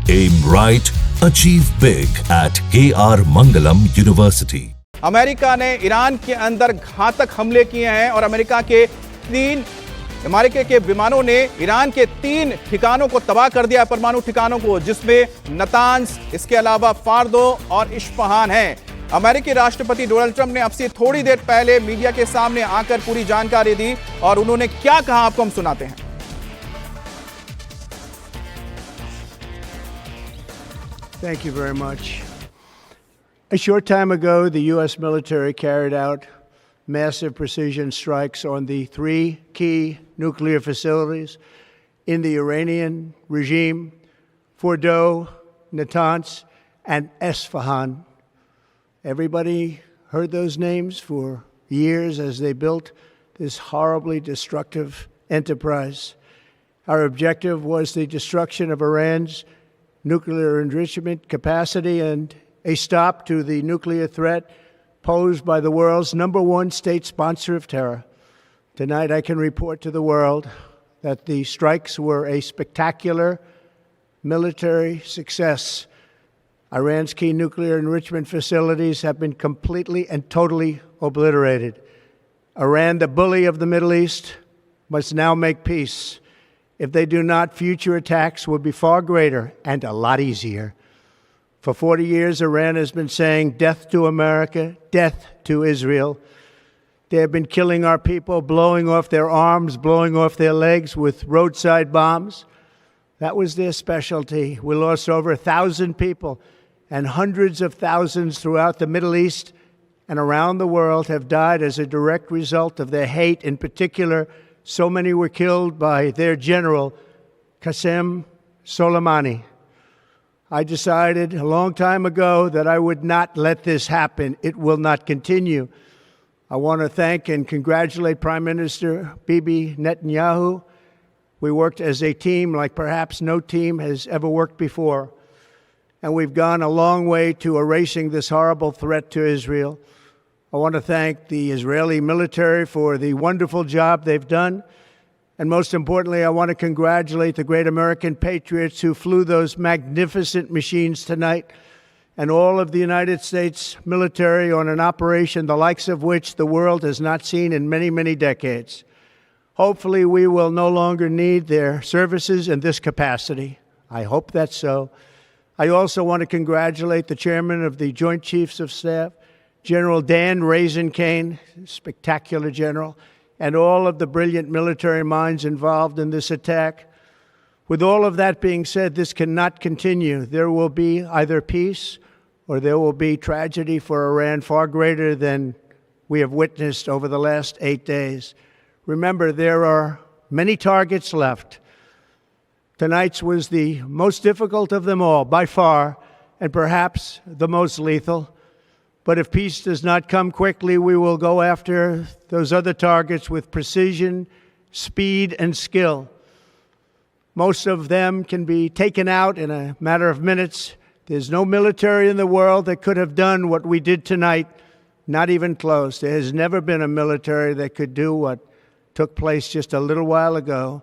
Aim right, achieve big at KR Mangalam University. America ने Iran के अंदर घातक हमले किए हैं और अमेरिका के विमानों ने ईरान के 3 ठिकानों को तबाह कर दिया, परमाणु ठिकानों को, जिसमें नतांज, इसके अलावा फार्दो और इस्फहान हैं। अमेरिकी राष्ट्रपति डोनाल्ड ट्रंप ने अब से थोड़ी देर पहले मीडिया के सामने आकर पूरी जानकारी दी और उन्होंने क्या कहा आपको हम सुनाते हैं। Thank you very much. A short time ago, the U.S. military carried out massive precision strikes on the 3 key nuclear facilities in the Iranian regime: Fordo, Natanz, and Esfahan. Everybody heard those names for years as they built this horribly destructive enterprise. Our objective was the destruction of Iran's nuclear enrichment capacity and a stop to the nuclear threat posed by the world's #1 state sponsor of terror. Tonight, I can report to the world that the strikes were a spectacular military success. Iran's key nuclear enrichment facilities have been completely and totally obliterated. Iran, the bully of the Middle East, must now make peace. If they do not, future attacks will be far greater and a lot easier. For 40 years, Iran has been saying death to America, death to Israel. They have been killing our people, blowing off their arms, blowing off their legs with roadside bombs. That was their specialty. We lost over 1,000 people, and hundreds of thousands throughout the Middle East and around the world have died as a direct result of their hate. In particular, so many were killed by their general, Qasem Soleimani. I decided a long time ago that I would not let this happen. It will not continue. I want to thank and congratulate Prime Minister Bibi Netanyahu. We worked as a team like perhaps no team has ever worked before. And we've gone a long way to erasing this horrible threat to Israel. I want to thank the Israeli military for the wonderful job they've done. And most importantly, I want to congratulate the great American patriots who flew those magnificent machines tonight, and all of the United States military on an operation the likes of which the world has not seen in many, many decades. Hopefully, we will no longer need their services in this capacity. I hope that's so. I also want to congratulate the chairman of the Joint Chiefs of Staff, General Dan Raisin-Kane, spectacular general, and all of the brilliant military minds involved in this attack. With all of that being said, this cannot continue. There will be either peace or there will be tragedy for Iran far greater than we have witnessed over the last 8 days. Remember, there are many targets left. Tonight's was the most difficult of them all, by far, and perhaps the most lethal. But if peace does not come quickly, we will go after those other targets with precision, speed, and skill. Most of them can be taken out in a matter of minutes. There's no military in the world that could have done what we did tonight, not even close. There has never been a military that could do what took place just a little while ago.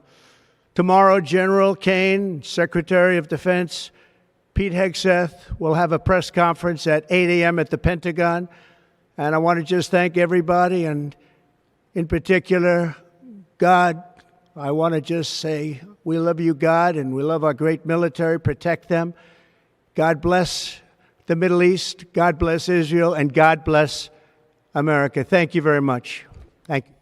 Tomorrow, General Kane, Secretary of Defense, Pete Hegseth will have a press conference at 8 a.m. at the Pentagon. And I want to just thank everybody, and in particular, God. I want to just say, we love you, God, and we love our great military. Protect them. God bless the Middle East. God bless Israel. And God bless America. Thank you very much. Thank you.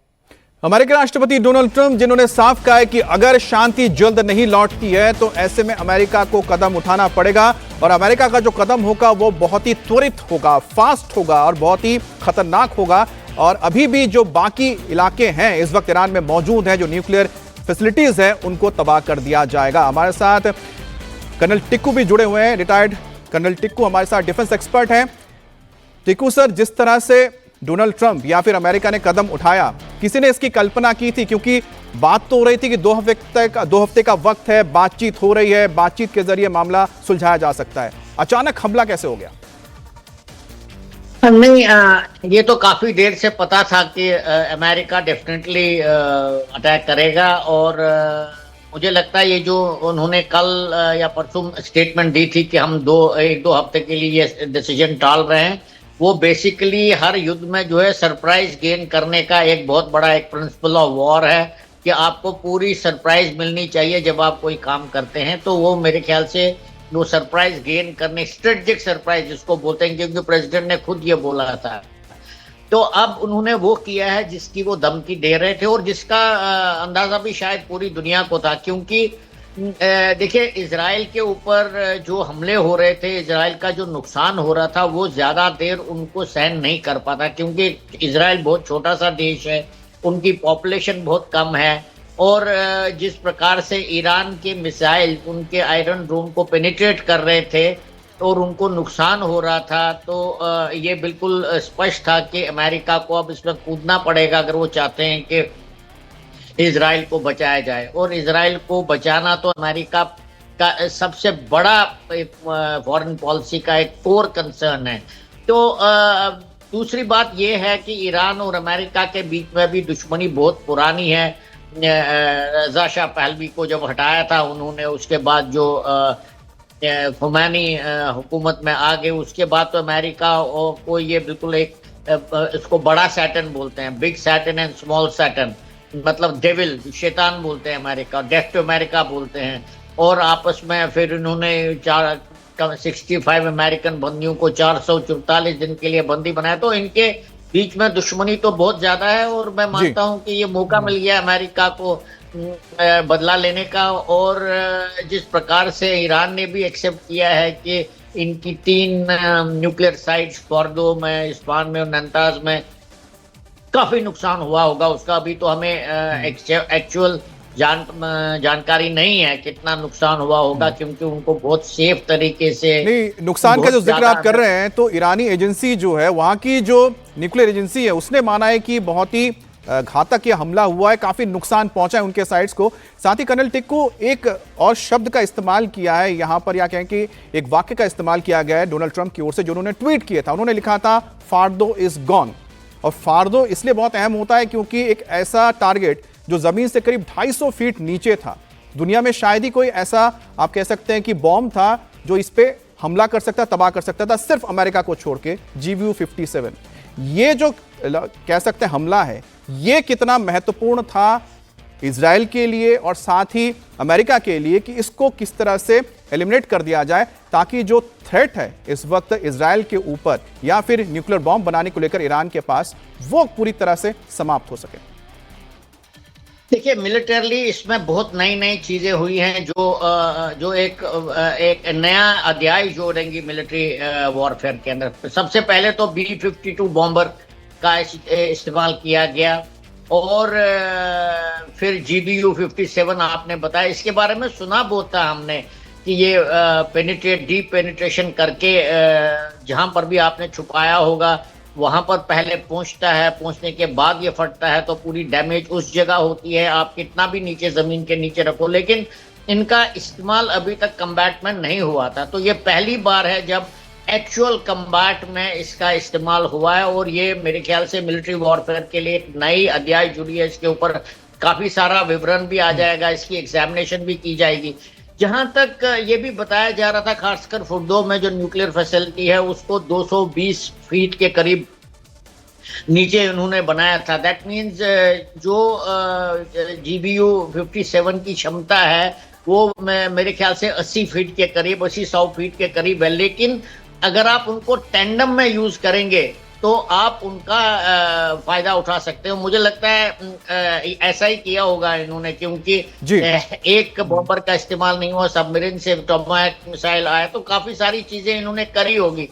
अमेरिकी राष्ट्रपति Donald Trump, जिन्होंने साफ कहा है कि अगर शांति जल्द नहीं लौटती है तो ऐसे में अमेरिका को कदम उठाना पड़ेगा, और अमेरिका का जो कदम होगा वो बहुत ही त्वरित होगा, फास्ट होगा और बहुत ही खतरनाक होगा। और अभी भी जो बाकी इलाके हैं इस वक्त ईरान में मौजूद हैं, जो न्यूक्लियर फैसिलिटीज हैं, उनको तबाह कर दिया जाएगा। हमारे साथ कर्नल टिक्कू भी जुड़े हुए हैं, रिटायर्ड कर्नल टिक्कू हमारे साथ डिफेंस एक्सपर्ट हैं। टिक्कू सर, जिस तरह से डोनाल्ड ट्रंप या फिर अमेरिका ने कदम उठाया, किसी ने इसकी कल्पना की थी? क्योंकि बात तो हो रही थी कि 2 हफ्ते का वक्त है, बातचीत हो रही है, बातचीत के जरिए मामला सुलझाया जा सकता है। अचानक हमला कैसे हो गया? नहीं, ये तो काफी देर से पता था कि अमेरिका डेफिनेटली अटैक करेगा, और मुझे लगता है ये जो उन्होंने कल या परसों स्टेटमेंट दी थी कि हम एक दो हफ्ते के लिए ये डिसीजन टाल रहे हैं, वो बेसिकली हर युद्ध में जो है सरप्राइज गेन करने का एक बहुत बड़ा एक प्रिंसिपल ऑफ वॉर है कि आपको पूरी सरप्राइज मिलनी चाहिए जब आप कोई काम करते हैं। तो वो मेरे ख्याल से वो सरप्राइज गेन करने, स्ट्रेटेजिक सरप्राइज जिसको बोलते हैं, क्योंकि प्रेसिडेंट ने खुद ये बोला था। तो अब उन्होंने वो किया है जिसकी वो धमकी दे रहे थे और जिसका अंदाजा भी शायद पूरी दुनिया को था, क्योंकि देखिए इजराइल के ऊपर जो हमले हो रहे थे, इजराइल का जो नुकसान हो रहा था, वो ज्यादा देर उनको सहन नहीं कर पाता, क्योंकि इजराइल बहुत छोटा सा देश है, उनकी पॉपुलेशन बहुत कम है और जिस प्रकार से ईरान के मिसाइल उनके आयरन डोम को पेनिट्रेट कर रहे थे और उनको नुकसान हो रहा था, तो ये बिल्कुल स्पष्ट था कि अमेरिका को अब इसमें कूदना पड़ेगा अगर वो चाहते हैं कि इजराइल को बचाया जाए। और इजराइल को बचाना तो अमेरिका का सबसे बड़ा फॉरेन पॉलिसी का एक कोर कंसर्न है। तो दूसरी बात यह है कि ईरान और अमेरिका के बीच में भी दुश्मनी बहुत पुरानी है। रज़ा शाह पहलवी को जब हटाया था उन्होंने, उसके बाद जो खुमैनी हुकूमत में आ गए, उसके बाद तो अमेरिका को ये बिल्कुल एक इसको बड़ा सैटन बोलते हैं, big satan and small satan, मतलब डेविल, शैतान बोलते हैं अमेरिका, डेथ टू अमेरिका बोलते हैं। और आपस में फिर इन्होंने 65 अमेरिकन बंदियों को 444 दिन के लिए बंदी बनाया। तो इनके बीच में दुश्मनी तो बहुत ज्यादा है और मैं मानता हूं कि ये मौका मिल गया अमेरिका को बदला लेने का। और जिस प्रकार से ईरान ने भी एक्सेप्ट किया है कि इनकी 3 न्यूक्लियर साइट्स फॉर्दो में, इस्फहान में और नातांज में काफी नुकसान हुआ होगा, उसका अभी तो हमें एक्चुअल जानकारी नहीं है कितना नुकसान हुआ होगा, क्योंकि उनको बहुत सेफ तरीके से नहीं, नुकसान का जो जिक्र आप कर रहे हैं, तो ईरानी एजेंसी जो है, वहां की जो न्यूक्लियर एजेंसी है, उसने माना है कि बहुत ही घातक ये हमला हुआ है, काफी नुकसान पहुंचा है उनके साइट्स को। साथ ही कर्नल टिक्कू एक और शब्द का इस्तेमाल किया है यहां पर, या कहें कि एक वाक्य का इस्तेमाल किया गया है डोनाल्ड ट्रंप की ओर से, जो उन्होंने ट्वीट किया था। उन्होंने लिखा था फार्दो इज गॉन। और फार्दो इसलिए बहुत अहम होता है क्योंकि एक ऐसा टारगेट जो जमीन से करीब 250 फीट नीचे था, दुनिया में शायद ही कोई ऐसा आप कह सकते हैं कि बॉम्ब था जो इस पे हमला कर सकता, तबाह कर सकता था, सिर्फ अमेरिका को छोड़ के, GBU-57। ये जो कह सकते हैं हमला है, ये कितना महत्वपूर्ण था इजराइल के लिए और साथ ही अमेरिका के लिए कि इसको किस तरह से एलिमिनेट कर दिया जाए, ताकि जो थ्रेट है इस वक्त इजराइल के ऊपर या फिर न्यूक्लियर बॉम्ब बनाने को लेकर ईरान के पास, वो पूरी तरह से समाप्त हो सके। देखिए मिलिटरली इसमें बहुत नई नई चीजें हुई हैं जो एक नया अध्याय जोड़ेंगी मिलिट्री वॉरफेयर के अंदर। सबसे पहले तो B-52 बॉम्बर का इस्तेमाल किया गया और फिर GBU-57 आपने बताया, इसके बारे में सुना बहुत था हमने कि ये डीप पेनिट्रेशन करके जहां पर भी आपने छुपाया होगा वहां पर पहले पहुंचता है, पहुंचने के बाद ये फटता है, तो पूरी डैमेज उस जगह होती है, आप कितना भी नीचे जमीन के नीचे रखो। लेकिन इनका इस्तेमाल अभी तक कम्बैट में नहीं हुआ था, तो ये पहली बार है जब एक्चुअल कम्बैट में इसका इस्तेमाल हुआ है। और ये मेरे ख्याल से मिलिट्री वॉरफेयर के लिए एक नई अध्याय जुड़ी है, इसके ऊपर काफी सारा विवरण भी आ जाएगा, इसकी एग्जामिनेशन भी की जाएगी। जहां तक ये भी बताया जा रहा था, खासकर फुर्दो में जो न्यूक्लियर फैसिलिटी है उसको 220 फीट के करीब नीचे उन्होंने बनाया था। दैट मीन्स जो GBU-57 की क्षमता है वो मेरे ख्याल से 80 फीट के करीब, 80-100 फीट के करीब है। लेकिन अगर आप उनको टैंडम में यूज करेंगे तो आप उनका फायदा उठा सकते हो। मुझे लगता है ऐसा ही किया होगा इन्होंने, क्योंकि एक बॉम्बर का इस्तेमाल नहीं हुआ, सबमरीन से टॉमाहोक मिसाइल आया, तो काफी सारी चीजें इन्होंने करी होगी।